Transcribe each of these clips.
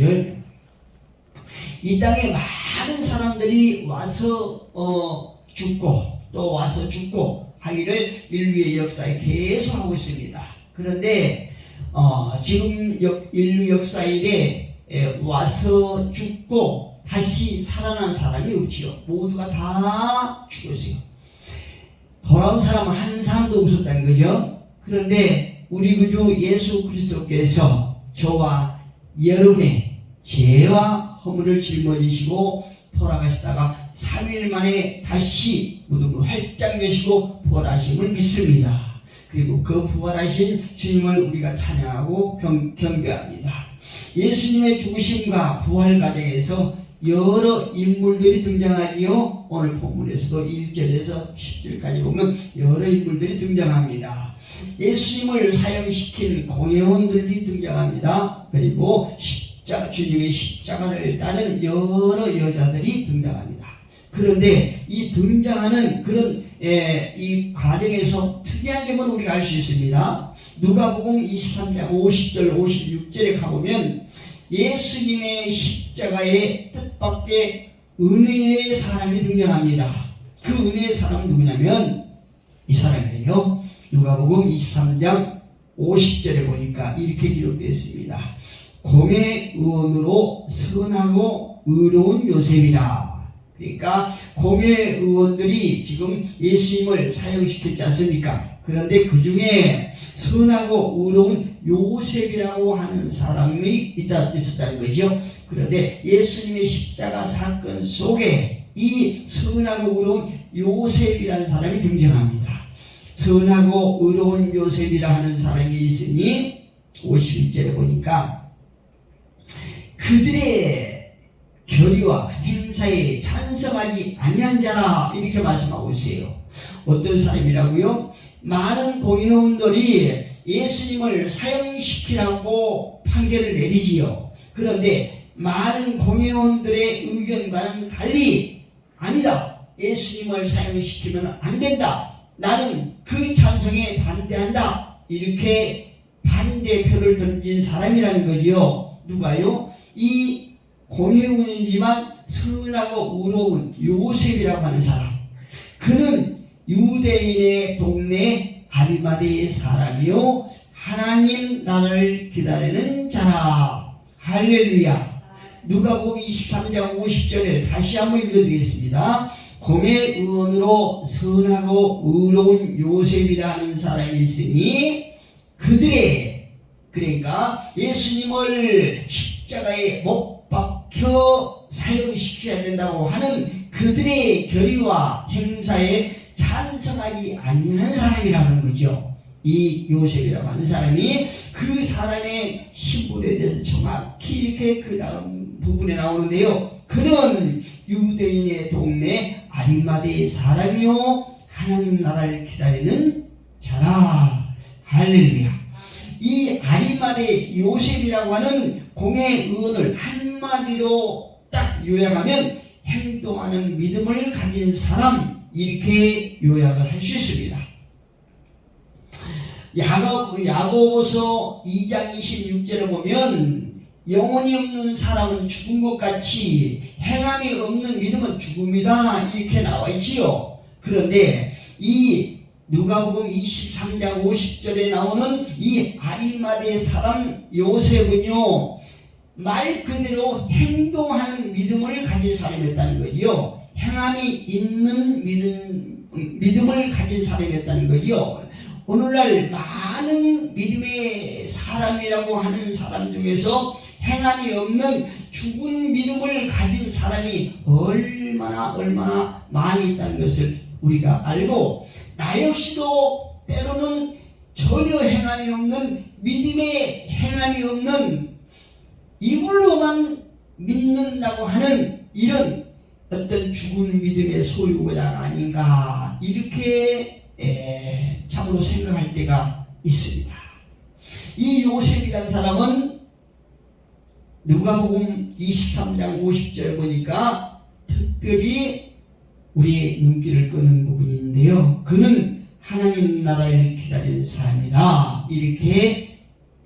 사실 이 땅에 많은 사람들이 와서 죽고 또 와서 죽고 하기를 인류의 역사에 계속 하고 있습니다. 그런데 지금 인류 역사에 와서 죽고 다시 살아난 사람이 없지요. 모두가 다 죽었어요. 돌아온 사람은 한 사람도 없었다는 거죠. 그런데 우리 구주 예수 그리스도께서 저와 여러분의 죄와 허물을 짊어지시고 돌아가시다가 3일 만에 다시 무덤을 활짝 여시고 부활하심을 믿습니다. 그리고 그 부활하신 주님을 우리가 찬양하고 경배합니다. 예수님의 죽으심과 부활 과정에서 여러 인물들이 등장하지요. 오늘 본문에서도 1절에서 10절까지 보면 여러 인물들이 등장합니다. 예수님을 사형시킨 공회원들이 등장합니다. 그리고 주님의 십자가를 따는 여러 여자들이 등장합니다. 그런데 이 등장하는 그런 이 과정에서 특이한 점은 우리가 알 수 있습니다. 누가복음 23장 50절 56절에 가보면 예수님의 십자가의 뜻밖의 은혜의 사람이 등장합니다. 그 은혜의 사람은 누구냐면 이 사람이에요. 누가복음 23장 50절에 보니까 이렇게 기록되어 있습니다. 공회의원으로 선하고 의로운 요셉이라. 그러니까 공회의원들이 지금 예수님을 사형시켰지 않습니까? 그런데 그 중에 선하고 의로운 요셉이라고 하는 사람이 있었다는 거죠. 그런데 예수님의 십자가 사건 속에 이 선하고 의로운 요셉이라는 사람이 등장합니다. 선하고 의로운 요셉이라 하는 사람이 있으니 51절에 보니까 그들의 결의와 행사에 찬성하지 아니한 자라 이렇게 말씀하고 있어요. 어떤 사람이라고요? 많은 공회원들이 예수님을 사형시키라고 판결을 내리지요. 그런데 많은 공회원들의 의견과는 달리 아니다. 예수님을 사형시키면 안 된다. 나는 그 찬성에 반대한다. 이렇게 반대표를 던진 사람이라는 거지요. 누가요? 이 공회원이지만 선하고 의로운 요셉이라고 하는 사람. 그는 유대인의 동네 아리마대의 사람이요 하나님 나라를 기다리는 자라. 할렐루야. 누가복음 23장 50절을 다시 한번 읽어드리겠습니다. 공회의원으로 선하고 의로운 요셉이라는 사람이 있으니 그들의, 그러니까 예수님을 십자가에 못 박혀 사형시켜야 된다고 하는 그들의 결의와 행사에 찬성하지 아니한 사람이라는 거죠. 이 요셉이라고 하는 사람이 그 사람의 신분에 대해서 정확히 이렇게 그 다음 부분에 나오는데요. 그는 유대인의 동네 아리마대의 사람이요 하나님 나라를 기다리는 자라. 할렐루야. 이 아리마대 요셉이라고 하는 공회의원을 한마디로 딱 요약하면 행동하는 믿음을 가진 사람, 이렇게 요약을 할 수 있습니다. 야고보서 2장 26절에 보면 영혼이 없는 사람은 죽은 것 같이 행함이 없는 믿음은 죽음이다 이렇게 나와 있지요. 그런데 이 누가복음 23장 50절에 나오는 이 아리마대 사람 요셉은요 말 그대로 행동하는 믿음을 가진 사람이었다는 거지요. 행함이 있는 믿음을 가진 사람이었다는 거지요. 오늘날 많은 믿음의 사람이라고 하는 사람 중에서 행함이 없는 죽은 믿음을 가진 사람이 얼마나 많이 있다는 것을 우리가 알고, 나 역시도 때로는 전혀 행함이 없는, 믿음의 행함이 없는, 이걸로만 믿는다고 하는 이런 어떤 죽은 믿음의 소유자가 아닌가, 이렇게 참으로 생각할 때가 있습니다. 이 요셉이라는 사람은 누가복음 23장 50절 보니까 특별히 우리의 눈길을 끄는 부분인데요. 그는 하나님 나라를 기다리는 사람이다, 이렇게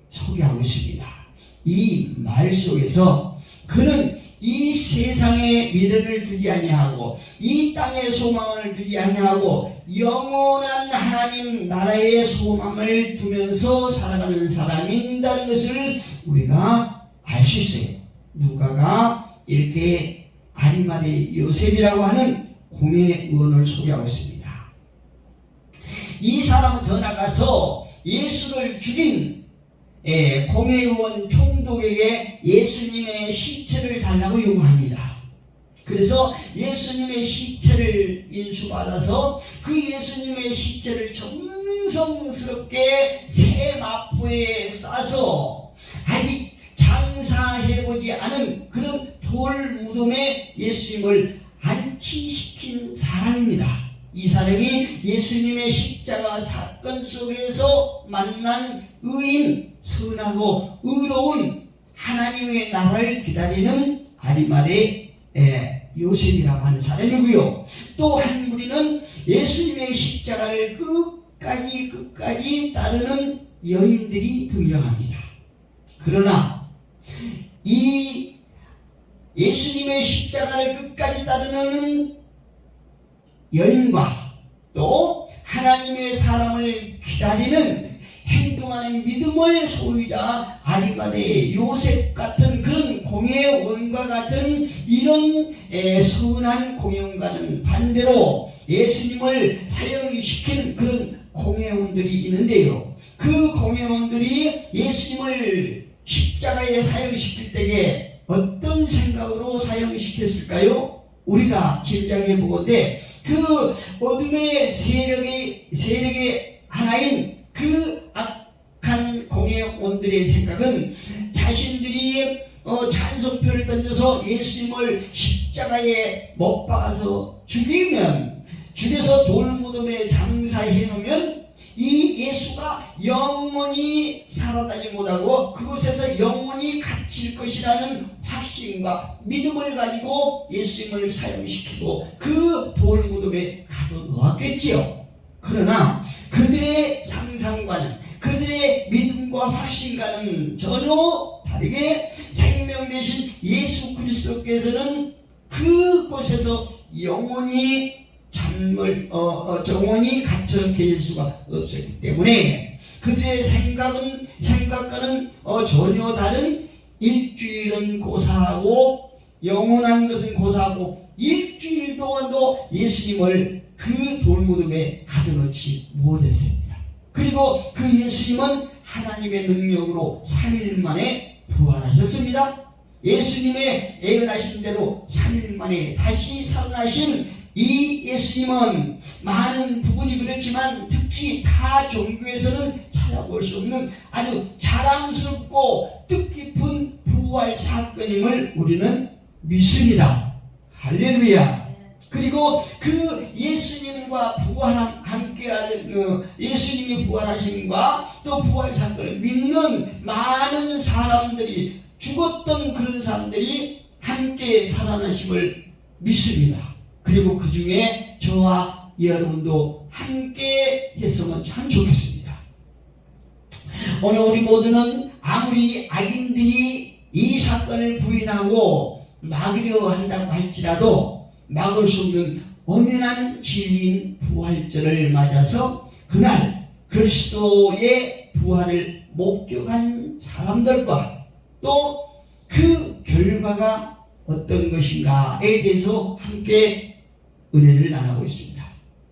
소개하고 있습니다. 이 말 속에서 그는 이 세상에 미련을 두지 아니하고 이 땅에 소망을 두지 아니하고 영원한 하나님 나라의 소망을 두면서 살아가는 사람인다는 것을 우리가 알 수 있어요. 누가가 이렇게 아리마대 요셉이라고 하는 공회 의원을 소개하고 있습니다. 이 사람은 더 나가서 예수를 죽인 공회 의원 총독에게 예수님의 시체를 달라고 요구합니다. 그래서 예수님의 시체를 인수받아서 그 예수님의 시체를 정성스럽게 새 마포에 싸서 아직 장사해보지 않은 그런 돌 무덤에 예수님을 안치시킨 사람입니다. 이 사람이 예수님의 십자가 사건 속에서 만난 의인, 선하고 의로운 하나님의 나라를 기다리는 아리마대 요셉이라고 하는 사람이고요. 또 한 무리는 예수님의 십자가를 끝까지 따르는 여인들이 등장합니다. 그러나 이 예수님의 십자가를 끝까지 따르는 여인과 또 하나님의 사람을 기다리는 행동하는 믿음의 소유자 아리마대 요셉 같은 그런 공회원과 같은 이런 선한 공회원과는 반대로 예수님을 사형시킨 그런 공회원들이 있는데요. 그 공회원들이 예수님을 십자가에 사형시킬 때에 어떤 생각으로 사형시켰을까요? 우리가 짐작해 보건대 그 어둠의 세력의 하나인 그 악한 공회원들의 생각은 자신들이 찬송표를 던져서 예수님을 십자가에 못 박아서 죽여서 돌무덤에 장사해 놓으면 이 예수가 영원히 살아나지 못하고 그곳에서 영원히 갇힐 것이라는 확신과 믿음을 가지고 예수님을 사형시키고 그 돌무덤에 가둬놓았겠지요. 그러나 그들의 상상과는 그들의 믿음과 확신과는 전혀 다르게 생명 되신 예수 그리스도께서는 그곳에서 영원히 영원히 갇혀 계실 수가 없었기 때문에 그들의 생각과는 전혀 다른 일주일은 고사하고 영원한 것은 고사하고 일주일 동안도 예수님을 그 돌무덤에 가둬놓지 못했습니다. 그리고 그 예수님은 하나님의 능력으로 3일 만에 부활하셨습니다. 예수님의 예언하신 대로 3일 만에 다시 살아나신 이 예수님은 많은 부분이 그렇지만 특히 타 종교에서는 찾아볼 수 없는 아주 자랑스럽고 뜻깊은 부활 사건임을 우리는 믿습니다. 할렐루야. 그리고 그 예수님과 함께하는 예수님이 부활하심과 또 부활 사건을 믿는 많은 사람들이 죽었던 그런 사람들이 함께 살아나심을 믿습니다. 그리고 그 중에 저와 여러분도 함께 했으면 참 좋겠습니다. 오늘 우리 모두는 아무리 악인들이 이 사건을 부인하고 막으려 한다고 할지라도 막을 수 없는 엄연한 진리인 부활절을 맞아서 그날 그리스도의 부활을 목격한 사람들과 또 그 결과가 어떤 것인가에 대해서 함께 은혜를 나누고 있습니다.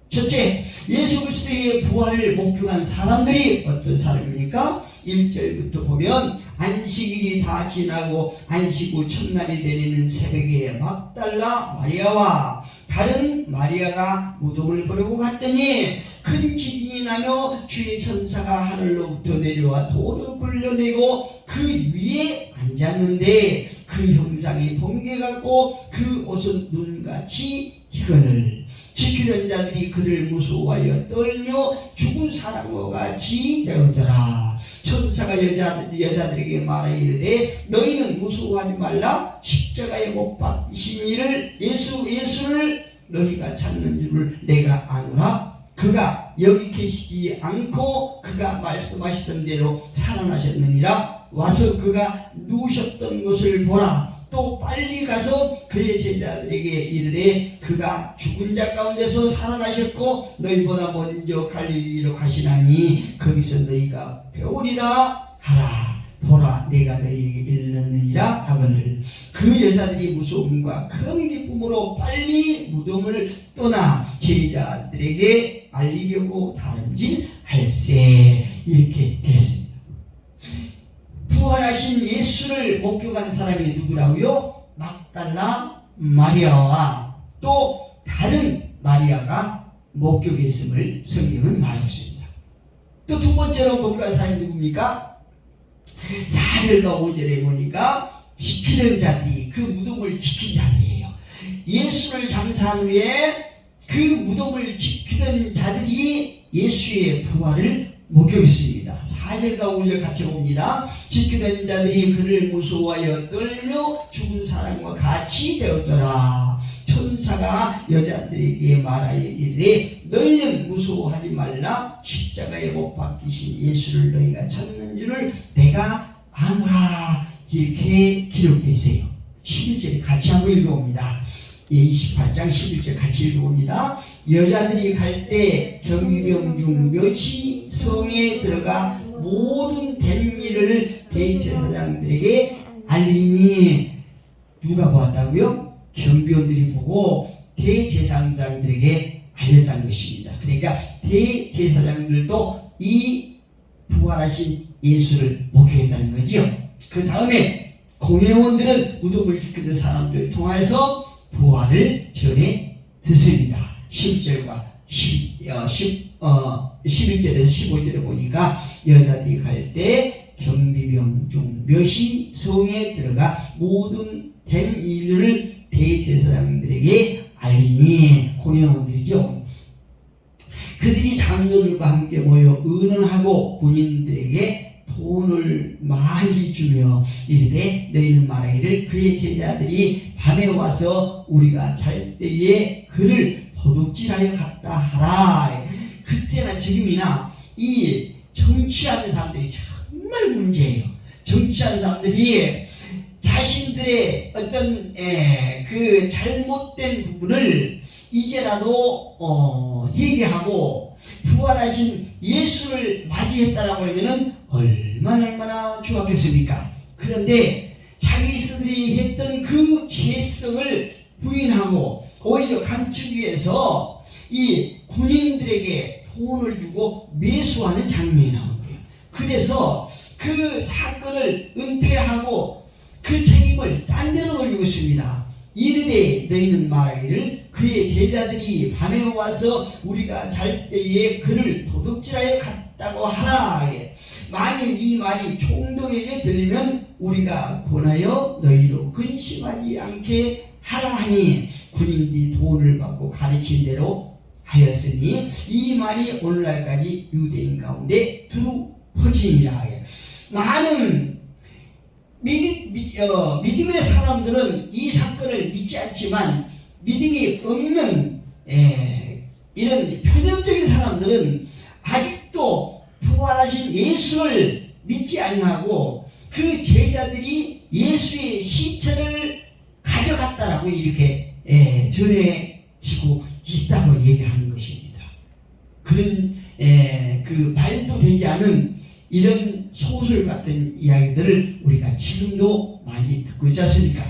첫째, 예수 그리스도의 부활을 목격한 사람들이 어떤 사람입니까? 1절부터 보면 안식일이 다 지나고 안식 후 첫날이 되는 새벽에 막달라 마리아와 다른 마리아가 무덤을 보려고 갔더니 큰 지진이 나며 주의 천사가 하늘로부터 내려와 돌을 굴려내고 그 위에 앉았는데 그 형상이 번개 같고 그 옷은 눈같이 희거늘 지키던 자들이 그를 무서워하여 떨며 죽은 사람과 같이 되었더라. 천사가 여자들에게 말하 이르되 너희는 무서워하지 말라. 십자가에 못 박히신 이를 예수를 너희가 찾는 줄을 내가 아노라. 그가 여기 계시지 않고 그가 말씀하시던 대로 살아나셨느니라. 와서 그가 누우셨던 것을 보라. 또 빨리 가서 그의 제자들에게 이르되 그가 죽은 자 가운데서 살아나셨고 너희보다 먼저 갈릴리로 가시나니 거기서 너희가 배우리라 하라. 보라 내가 너희에게 이르느니라 하거늘 그 여자들이 무서움과 큰 기쁨으로 빨리 무덤을 떠나 제자들에게 알리려고 다름질할세. 이렇게 됐습니다. 부활하신 예수를 목격한 사람이 누구라고요? 막달라 마리아와 또 다른 마리아가 목격했음을 성경은 말하고 있습니다. 또 두 번째로 목격한 사람이 누굽니까? 4절과 5절에 보니까 지키는 자들이 그 무덤을 지킨 자들이에요. 예수를 장사한 후에 그 무덤을 지키던 자들이 예수의 부활을 목격했습니다. 4절과 5절 같이 봅니다. 지키던 자들이 그를 무서워하여 떨며 죽은 사람과 같이 되었더라. 천사가 여자들에게 말하여 이르되 너희는 무서워하지 말라. 십자가에 못 박히신 예수를 너희가 찾는 줄을 내가 아노라. 이렇게 기록되어 있어요. 11절에 같이 한번 읽어봅니다. 28장 11절 같이 읽어봅니다. 여자들이 갈 때 경비병 중 몇이 성에 들어가 모든 된 일을 대제사장들에게 알리니 누가 보았다고요? 경비원들이 보고 대제사장들에게 알렸다는 것입니다. 그러니까 대제사장들도 이 부활하신 예수를 목격했다는 거죠. 그 다음에 공회원들은 무덤을 지키던 사람들 통해서 부활을 전해 듣습니다. 10절과 11절에서 15절에 보니까 여자들이 갈 때 경비병 중 몇이 성에 들어가 모든 된 일을 대제사장들에게 알리니 공회원들이죠. 그들이 장로들과 함께 모여 의논하고 군인들에게 돈을 많이 주며 이르되 너희는 말하기를 그의 제자들이 밤에 와서 우리가 잘 때에 그를 도둑질하여 갔다 하라. 그때나 지금이나 이 정치하는 사람들이 정말 문제예요. 정치하는 사람들이 자신들의 어떤 그 잘못된 부분을 이제라도 회개하고 부활하신 예수를 맞이했다라고 하면은 얼마나 좋았겠습니까? 그런데 자기들이 했던 그 죄성을 부인하고 오히려 감추기 위해서 이 군인들에게 돈을 주고 매수하는 장면이 나온 거예요. 그래서 그 사건을 은폐하고 그 책임을 딴 데로 돌리고 있습니다. 이르되 너희는 말하기를 그의 제자들이 밤에 와서 우리가 잘 때에 그를 도둑질하여 갔다고 하라. 만일 이 말이 총독에게 들리면 우리가 권하여 너희로 근심하지 않게 하라 하니 군인들이 돈을 받고 가르친 대로 하였으니 이 말이 오늘날까지 유대인 가운데 두루 퍼지니라. 많은 믿음의 사람들은 이 사건을 믿지 않지만 믿음이 없는 이런 편협적인 사람들은 아직도 부활하신 예수를 믿지 아니하고 그 제자들이 예수의 시체를 가져갔다라고 이렇게 전해지고 있다고 얘기하는 것입니다. 그런 그 말도 되지 않은 이런 소설 같은 이야기들을 우리가 지금도 많이 듣고 있지 않습니까?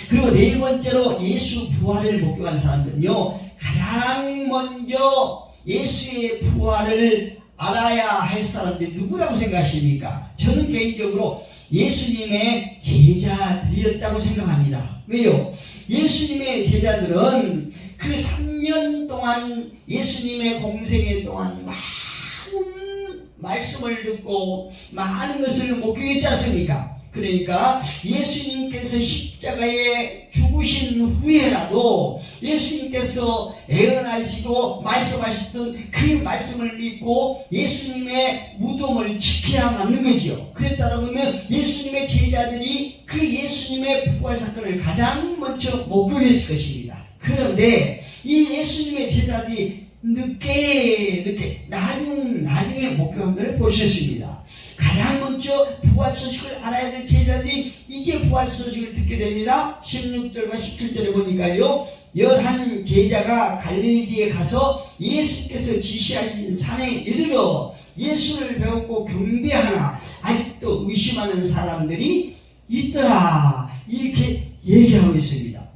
그리고 네 번째로 예수 부활을 목격한 사람들은요, 가장 먼저 예수의 부활을 알아야 할 사람들이 누구라고 생각하십니까? 저는 개인적으로 예수님의 제자들이었다고 생각합니다. 왜요? 예수님의 제자들은 그 3년 동안 예수님의 공생애 동안 많은 말씀을 듣고 많은 것을 목격했지 않습니까? 그러니까 예수님께서 십자가에 죽으신 후에라도 예수님께서 애언하시고 말씀하셨던 그 말씀을 믿고 예수님의 무덤을 지켜야 맞는 거죠. 그랬다면 예수님의 제자들이 그 예수님의 부활 사건을 가장 먼저 목격했을 것입니다. 그런데 이 예수님의 제자들이 늦게 나중에 목격한 것을 볼 수 있습니다. 가장 먼저 부활 소식을 알아야 될 제자들이 이제 부활 소식을 듣게 됩니다. 16절과 17절에 보니까요, 11 제자가 갈릴리에 가서 예수께서 지시하신 산에 이르러 예수를 배웠고 경배하나 아직도 의심하는 사람들이 있더라, 이렇게 얘기하고 있습니다.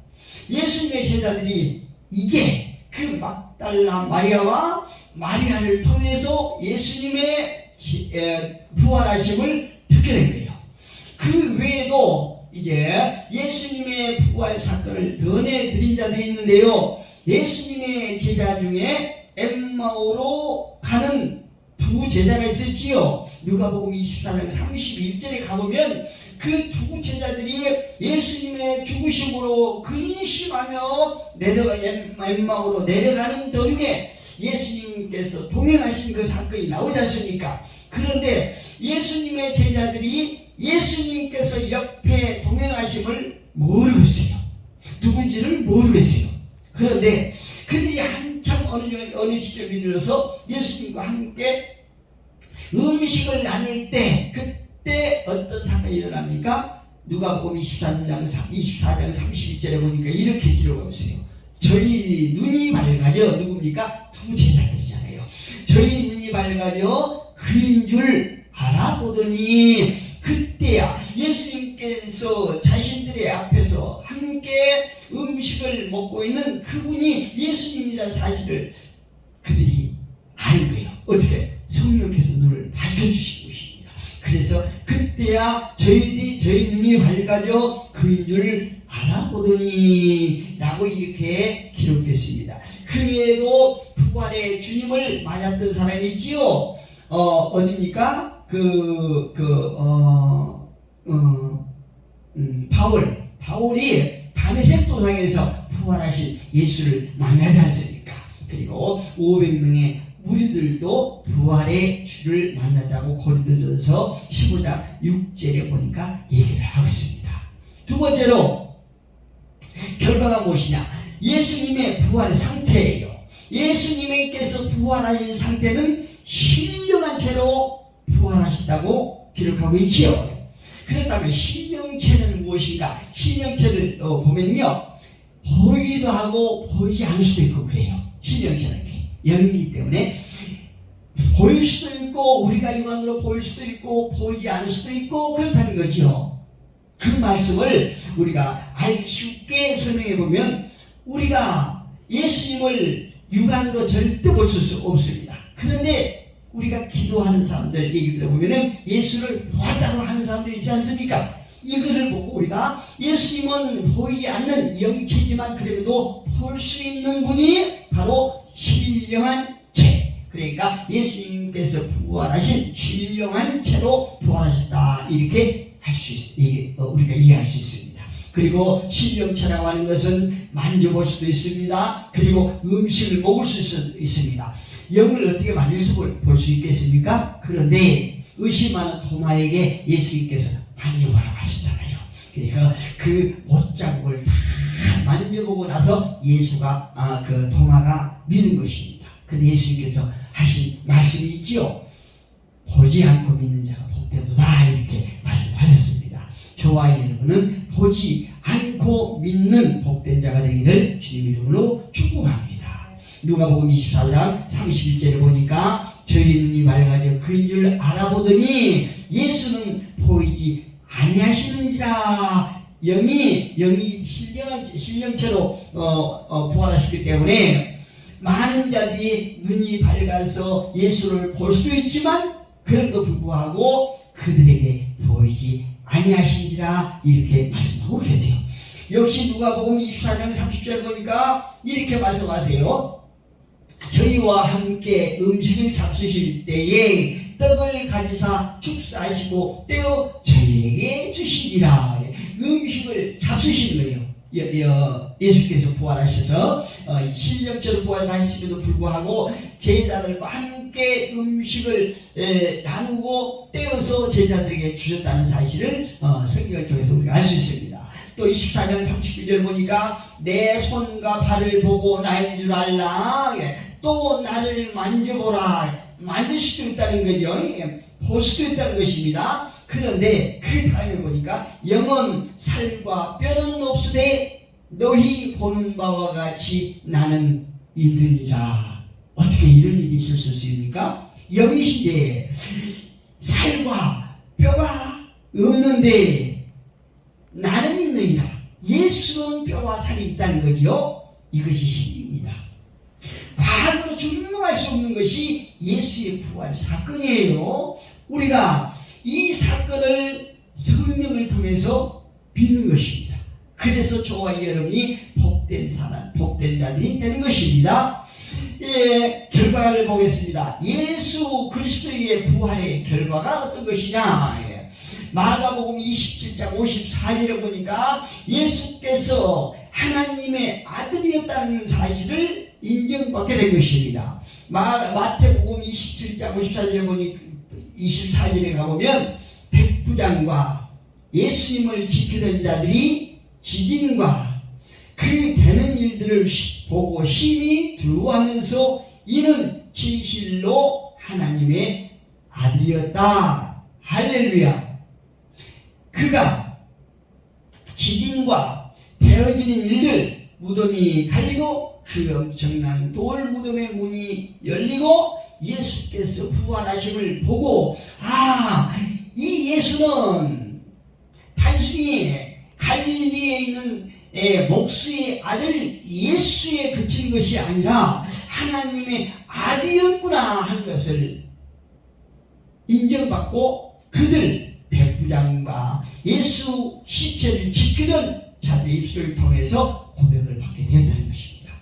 예수님의 제자들이 이제 그 막달라 마리아와 마리아를 통해서 예수님의 부활하심을 듣게 된 거예요. 그 외에도 이제 예수님의 부활 사건을 전해드린 자들이 있는데요, 예수님의 제자 중에 엠마오로 가는 두 제자가 있었지요. 누가복음 24장 31절에 가보면 그 두 제자들이 예수님의 죽으심으로 근심하며 엠마오로 내려가는 도중에 예수님께서 동행하신 그 사건이 나오지 않습니까? 그런데 예수님의 제자들이 예수님께서 옆에 동행하심을 모르겠어요. 누군지를 모르겠어요. 그런데 그들이 한참 어느 시점이 들어서 예수님과 함께 음식을 나눌 때, 그때 어떤 사건이 일어납니까? 누가복음 24장 32절에 보니까 이렇게 기록하고 있어요. 저희 눈이 밝아져, 누굽니까? 두 제자들이잖아요. 저희 눈이 밝아져 그인 줄 알아보더니 그때야 예수님께서 자신들의 앞에서 함께 음식을 먹고 있는 그분이 예수님이라는 사실을 그들이 아는 거예요. 어떻게? 성령께서 눈을 밝혀주신 것입니다. 그래서 그때야 저희 눈이 밝아져 그인 줄 알아보더니 라고 이렇게 기록했습니다. 그 외에도 부활의 주님을 맞았던 사람이 있지요. 어딥니까? 바울이 다메섹 도상에서 부활하신 예수를 만나지 않습니까? 그리고 500명의 무리들도 부활의 주를 만났다고 고린도전서 15장 6절에 보니까 얘기를 하고 있습니다. 두 번째로 결과가 무엇이냐? 예수님의 부활의 상태예요. 예수님께서 부활하신 상태는 신령한 채로 부활하셨다고 기록하고 있지요. 그렇다면 신령체는 무엇인가? 신령체를 보면요, 보이기도 하고 보이지 않을 수도 있고 그래요. 신령체는 영이기 때문에 보일 수도 있고 우리가 육안으로 보일 수도 있고 보이지 않을 수도 있고 그렇다는 거죠. 그 말씀을 우리가 알기 쉽게 설명해 보면, 우리가 예수님을 육안으로 절대 볼 수 없습니다. 그런데 우리가 기도하는 사람들 얘기 들어보면 예수를 보았다고 하는 사람들 있지 않습니까? 이거를 보고 우리가 예수님은 보이지 않는 영체지만 그래도 볼 수 있는 분이 바로 신령한 채, 그러니까 예수님께서 부활하신 신령한 채로 부활하셨다, 이렇게 우리가 이해할 수 있습니다. 그리고 신령체라고 하는 것은 만져볼 수도 있습니다. 그리고 음식을 먹을 수 있습니다. 영을 어떻게 만져서 볼 수 있겠습니까? 그런데 의심하는 도마에게 예수님께서 만져보라고 하시잖아요. 그러니까 그 못장구를 다 만져보고 나서 예수가 그 도마가 믿은 것입니다. 근데 예수님께서 하신 말씀이 있지요. 보지 않고 믿는 자가 복되도다, 이렇게 말씀하셨습니다. 저와 여러분은 보지 않고 믿는 복된 자가 되기를 주님 이름으로 축복합니다. 누가복음 24장 31절에 보니까 저희 눈이 밝아져 그인 줄 알아보더니 예수는 보이지 아니하시는지라. 영이 신령체로 부활하셨기 때문에 많은 자들이 눈이 밝아서 예수를 볼 수도 있지만 그럼에도 불구하고 그들에게 보이지 아니하신지라, 이렇게 말씀하고 계세요. 역시 누가복음 24장 30절 보니까 이렇게 말씀하세요. 저희와 함께 음식을 잡수실 때에 떡을 가지사 축사하시고 떼어 저희에게 주시니라. 음식을 잡수시는 거예요. 예수께서 부활하셔서 신령체로 부활하심에도 불구하고 제자들과 함께 음식을 나누고 떼어서 제자들에게 주셨다는 사실을 성경을 통해서 우리가 알 수 있습니다. 또 24장 39절 보니까 내 손과 발을 보고 나인 줄 알라. 또 나를 만져보라. 만질 수도 있다는 거죠. 보수됐다는 것입니다. 그런데 그 다음에 보니까 영은 살과 뼈는 없으되 너희 보는 바와 같이 나는 있느니라. 어떻게 이런 일이 있을 수 있습니까? 영이신데 살과 뼈가 없는데 나는 있느니라. 예수는 뼈와 살이 있다는 거죠. 이것이 신입니다. 과학으로 증명할 수 없는 것이 예수의 부활 사건이에요. 우리가 이 사건을 성령을 통해서 믿는 것입니다. 그래서 저와 여러분이 복된 사람, 복된 자들이 되는 것입니다. 예, 결과를 보겠습니다. 예수 그리스도의 부활의 결과가 어떤 것이냐? 예. 마가복음 27장 54절에 보니까 예수께서 하나님의 아들이었다는 사실을 인정받게 된 것입니다. 마태복음 27장 54절에 보니 24절에 가보면 백부장과 예수님을 지키던 자들이 지진과 그 되는 일들을 보고 심히 두려워하면서 이는 진실로 하나님의 아들이었다. 할렐루야. 그가 지진과 베어지는 일들, 무덤이 갈리고 그 엄청난 돌 무덤의 문이 열리고 예수께서 부활하심을 보고 이 예수는 단순히 갈릴리에 있는 목수의 아들 예수에 그친 것이 아니라 하나님의 아들이었구나 하는 것을 인정받고 그들 백부장과 예수 시체를 지키던 자들의 입술을 통해서 고백을 받게 되었다는 것입니다.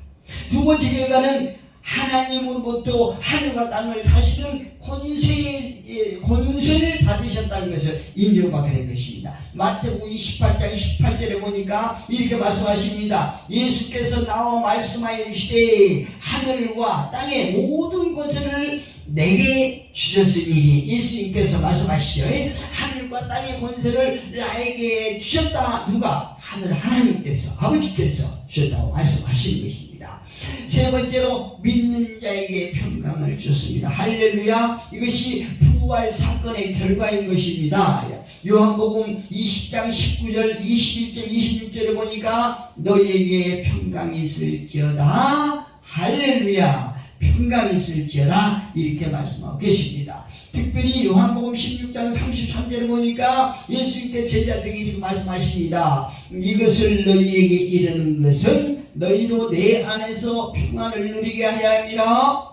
두 번째 결과는 하나님으로부터 하늘과 땅을 다스리는 권세를 받으셨다는 것을 인정받게 된 것입니다. 마태복음 28장 18절에 보니까 이렇게 말씀하십니다. 예수께서 나와 말씀하여 이르시되 하늘과 땅의 모든 권세를 내게 주셨으니, 예수님께서 말씀하시죠. 하늘과 땅의 권세를 나에게 주셨다. 누가? 하늘 하나님께서, 아버지께서 주셨다고 말씀하시는 것입니다. 세 번째로 믿는 자에게 평강을 주셨습니다. 할렐루야. 이것이 부활 사건의 결과인 것입니다. 요한복음 20장 19절 21절 26절에 보니까 너희에게 평강이 있을지어다. 할렐루야. 평강이 있을지어다. 이렇게 말씀하고 계십니다. 특별히 요한복음 16장 33절에 보니까 예수님께 제자들에게 이렇게 말씀하십니다. 이것을 너희에게 이르는 것은 너희도 내 안에서 평안을 누리게 하려 함이라.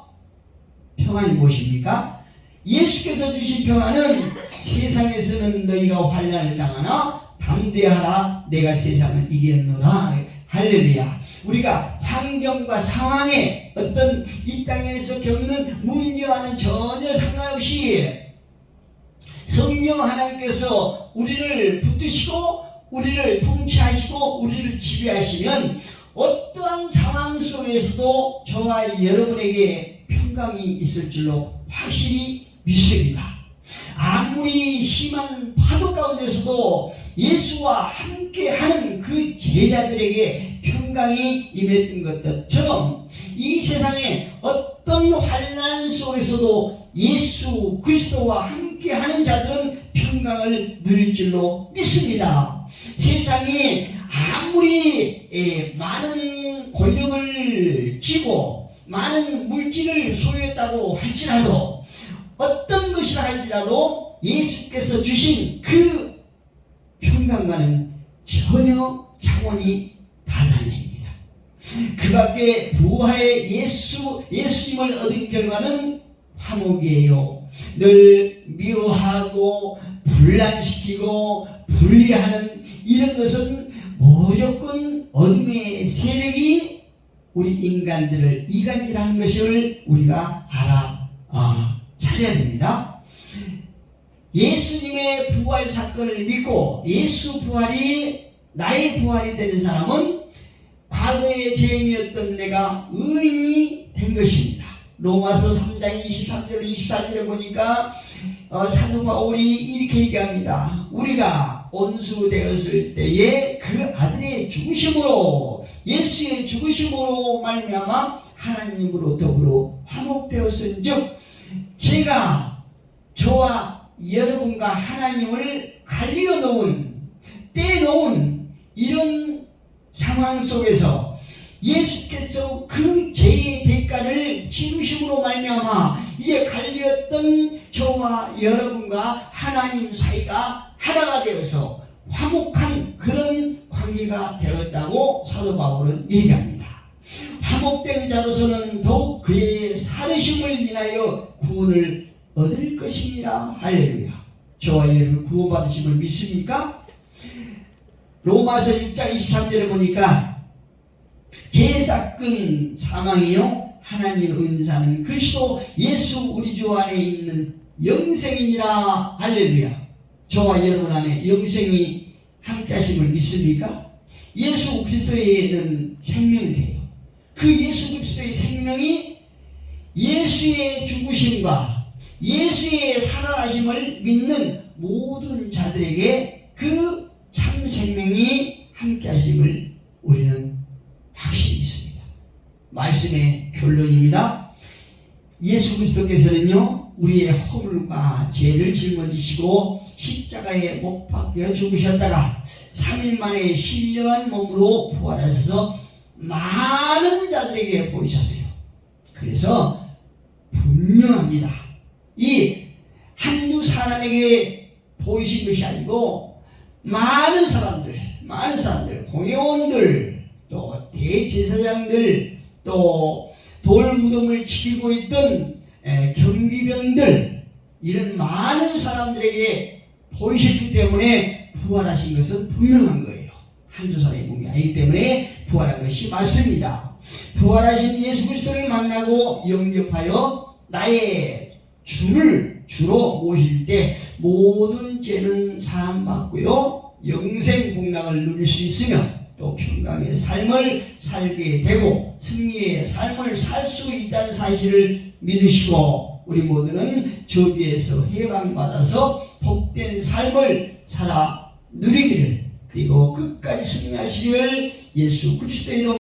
평안이 무엇입니까? 예수께서 주신 평안은 세상에서는 너희가 환난을 당하나 담대하라. 내가 세상을 이겼노라. 할렐루야. 우리가 환경과 상황에 어떤 이 땅에서 겪는 문제와는 전혀 상관없이 성령 하나님께서 우리를 붙드시고 우리를 통치하시고 우리를 지배하시면 어떠한 상황 속에서도 저와 여러분에게 평강이 있을 줄로 확실히 믿습니다. 아무리 심한 파도 가운데서도 예수와 함께하는 그 제자들에게 평강이 임했던 것처럼 이 세상에 어떤 환난 속에서도 예수 그리스도와 함께하는 자들은 평강을 누릴 줄로 믿습니다. 세상이 아무리 많은 권력을 쥐고 많은 물질을 소유했다고 할지라도 어떤 것이라 할지라도 예수께서 주신 그 평강과는 전혀 차원이 다르다는 얘기입니다. 그 밖에 부활의 예수님을 얻은 결과는 화목이에요. 늘 미워하고 분란시키고 분리하는 이런 것은 무조건 어둠의 세력이 우리 인간들을 이간질하는 것을 우리가 차려야 됩니다. 예수님의 부활 사건을 믿고 예수 부활이 나의 부활이 되는 사람은 과거의 죄인이었던 내가 의인이 된 것입니다. 로마서 3장 23절 24절에 보니까 사도 바울이 이렇게 얘기합니다. 우리가 온수되었을 때에 그 아들의 죽으심으로 예수의 죽으심으로 말미암아 하나님으로 더불어 화목되었은즉 저와 여러분과 하나님을 갈려놓은, 떼놓은 이런 상황 속에서 예수께서 그 죄의 대가를 치르심으로 말미암아 이제 갈렸던 저와 여러분과 하나님 사이가 하나가 되어서 화목한 그런 관계가 되었다고 사도 바울은 얘기합니다. 화목된 자로서는 더욱 그의 살으심을 인하여 구원을 얻을 것이니라. 할렐루야. 저와 여러분 구원받으심을 믿습니까? 로마서 6장 23절에 보니까 제사건 사망이요 하나님 은사는 그리스도 예수 우리 주 안에 있는 영생이니라. 할렐루야. 저와 여러분 안에 영생이 함께 하심을 믿습니까? 예수 그리스도에는 생명이세요. 그 예수 그리스도의 생명이 예수의 죽으심과 예수의 살아나심을 믿는 모든 자들에게 그 참 생명이 함께 하심을 우리는 확실히 믿습니다. 말씀의 결론입니다. 예수 그리스도께서는요 우리의 허물과 죄를 짊어지시고 십자가에 못 박혀 죽으셨다가 3일 만에 신령한 몸으로 부활하셔서 많은 자들에게 보이셨어요. 그래서 분명합니다. 이 한두 사람에게 보이신 것이 아니고 많은 사람들, 공회원들, 또 대제사장들, 또 돌무덤을 지키고 있던 경비병들, 이런 많은 사람들에게 보이셨기 때문에 부활하신 것은 분명한 거예요. 한두 사람이 본 게 아니기 때문에 부활한 것이 맞습니다. 부활하신 예수 그리스도를 만나고 영접하여 나의 주로 모실 때 모든 죄는 사함받고요 영생 복락을 누릴 수 있으며 또 평강의 삶을 살게 되고 승리의 삶을 살 수 있다는 사실을 믿으시고 우리 모두는 저주에서 해방받아서 복된 삶을 살아 누리기를, 그리고 끝까지 승리하시기를 예수 그리스도의 이름으로